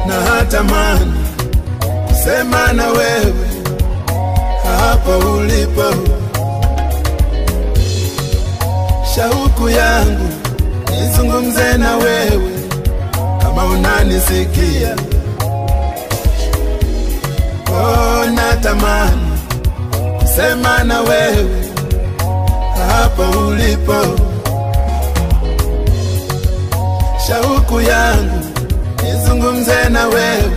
natamani kusema na wewe hapa ulipo. Shauku yangu nizungumze na wewe kama unanisikia. Oh, natamani kusema na wewe hapa ulipo. Shauku yangu nizungumze na wewe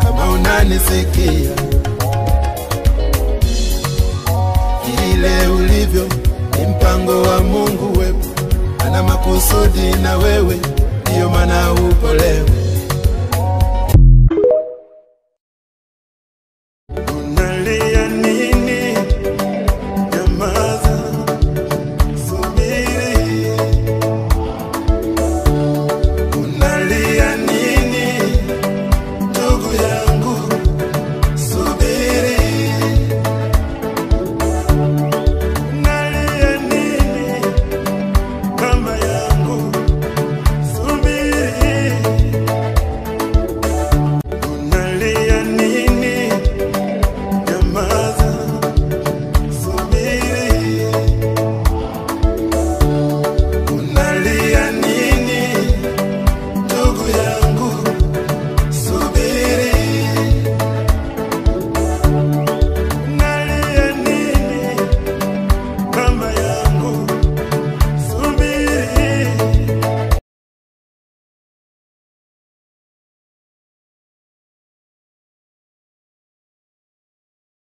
kama unanisikia. Ile ulivyo ni mpango wa Mungu wewe, ana makusudi na wewe, ndiyo maana upo leo.